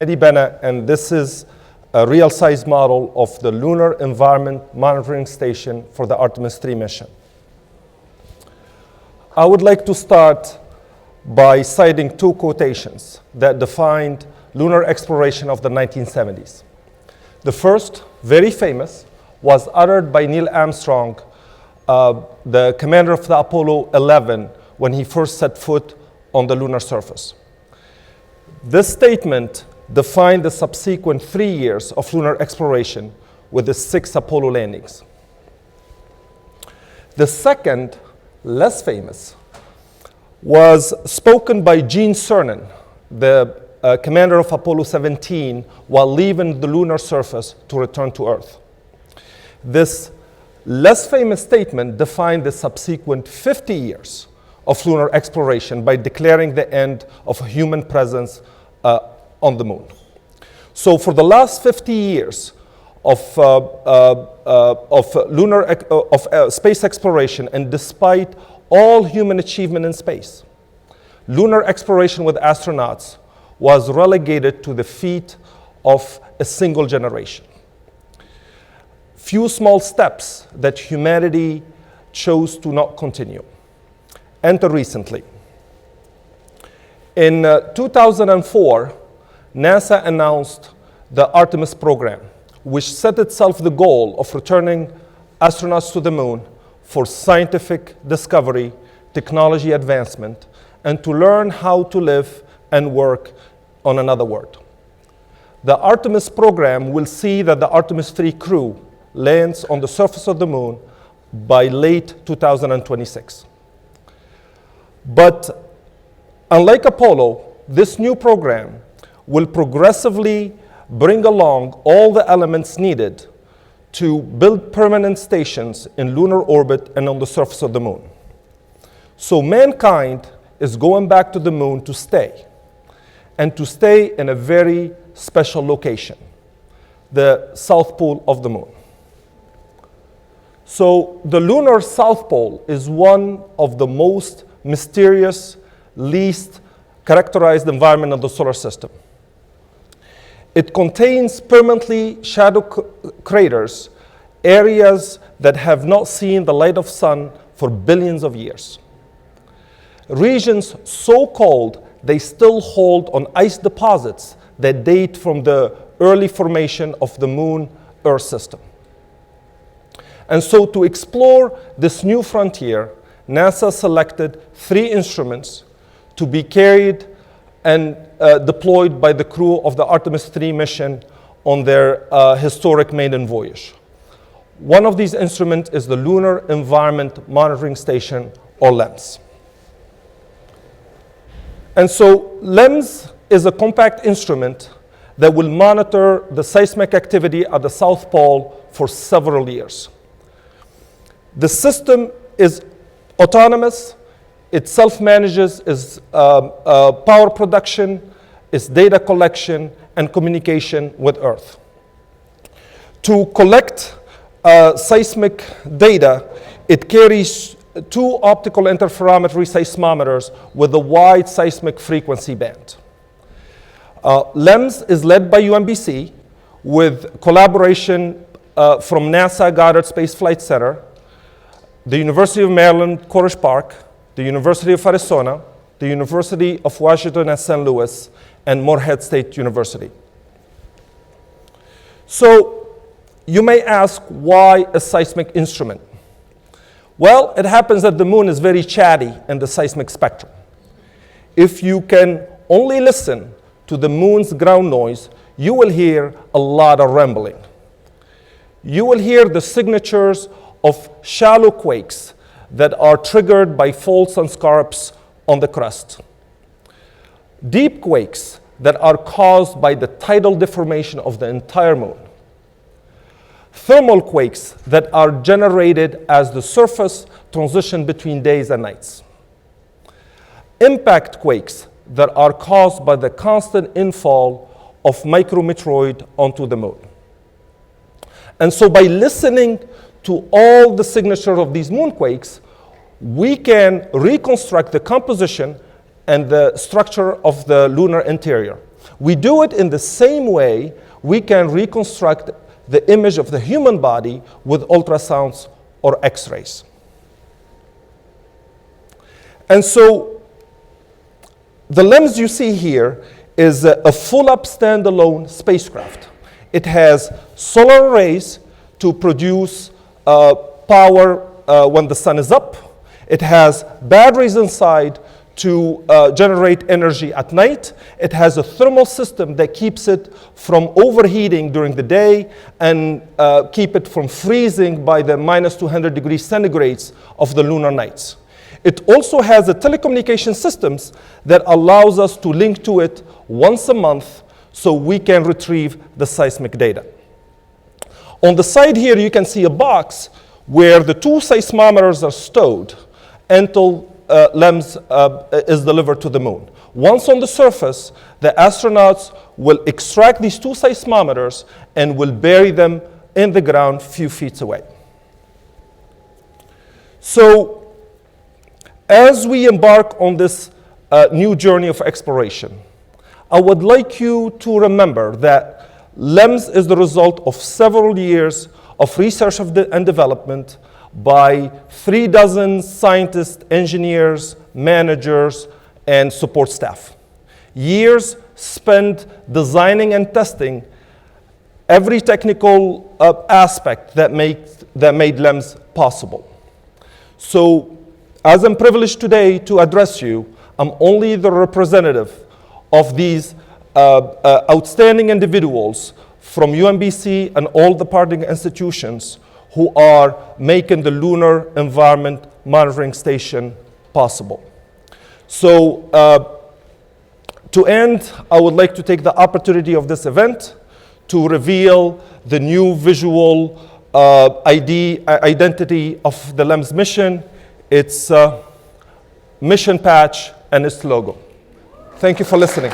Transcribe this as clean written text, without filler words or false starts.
Mehdi Benna, and this is a real-size model of the Lunar Environment Monitoring Station for the Artemis III mission. I would like to start by citing two quotations that defined lunar exploration of the 1970s. The first, very famous, was uttered by Neil Armstrong, the commander of the Apollo 11, when he first set foot on the lunar surface. This statement defined the subsequent 3 years of lunar exploration with the 6 Apollo landings. The second, less famous, was spoken by Gene Cernan, the commander of Apollo 17, while leaving the lunar surface to return to Earth. This less famous statement defined the subsequent 50 years of lunar exploration by declaring the end of human presence on the moon. So for the last 50 years of space exploration, and despite all human achievement in space, lunar exploration with astronauts was relegated to the feat of a single generation. Few small steps that humanity chose to not continue. Until recently. In 2004, NASA announced the Artemis program, which set itself the goal of returning astronauts to the moon for scientific discovery, technology advancement, and to learn how to live and work on another world. The Artemis program will see that the Artemis III crew lands on the surface of the moon by late 2026. But unlike Apollo, this new program will progressively bring along all the elements needed to build permanent stations in lunar orbit and on the surface of the moon. So mankind is going back to the moon to stay, and to stay in a very special location, the South Pole of the moon. So the lunar South Pole is one of the most mysterious, least characterized environment of the solar system. It contains permanently shadow craters, areas that have not seen the light of sun for billions of years. Regions so cold they still hold on ice deposits that date from the early formation of the Moon-Earth system. And so to explore this new frontier, NASA selected 3 instruments to be carried and deployed by the crew of the Artemis III mission on their historic maiden voyage. One of these instruments is the Lunar Environment Monitoring Station, or LEMS. And so LEMS is a compact instrument that will monitor the seismic activity at the South Pole for several years. The system is autonomous. It self-manages its power production, its data collection, and communication with Earth. To collect seismic data, it carries 2 optical interferometry seismometers with a wide seismic frequency band. LEMS is led by UMBC with collaboration from NASA Goddard Space Flight Center, the University of Maryland, College Park, the University of Arizona, the University of Washington at St. Louis, and Morehead State University. So you may ask, why a seismic instrument? Well, it happens that the moon is very chatty in the seismic spectrum. If you can only listen to the moon's ground noise, you will hear a lot of rumbling. You will hear the signatures of shallow quakes that are triggered by faults and scarps on the crust. Deep quakes that are caused by the tidal deformation of the entire moon. Thermal quakes that are generated as the surface transitions between days and nights. Impact quakes that are caused by the constant infall of micrometeoroid onto the moon. And so by listening to all the signatures of these moonquakes, we can reconstruct the composition and the structure of the lunar interior. We do it in the same way we can reconstruct the image of the human body with ultrasounds or X-rays. And so the LEMS you see here is a full-up standalone spacecraft. It has solar arrays to produce power when the sun is up. It has batteries inside to generate energy at night. It has a thermal system that keeps it from overheating during the day and keep it from freezing by the minus 200 degrees centigrades of the lunar nights. It also has a telecommunication systems that allows us to link to it once a month so we can retrieve the seismic data. On the side here, you can see a box where the 2 seismometers are stowed until LEMS is delivered to the moon. Once on the surface, the astronauts will extract these 2 seismometers and will bury them in the ground a few feet away. So, as we embark on this new journey of exploration, I would like you to remember that LEMS is the result of several years of research and development by 36 scientists, engineers, managers, and support staff. Years spent designing and testing every technical aspect that made LEMS possible. So, as I'm privileged today to address you, I'm only the representative of these outstanding individuals from UMBC and all the partner institutions who are making the Lunar Environment Monitoring Station possible. So, to end, I would like to take the opportunity of this event to reveal the new visual identity of the LEMS mission, its mission patch, and its logo. Thank you for listening.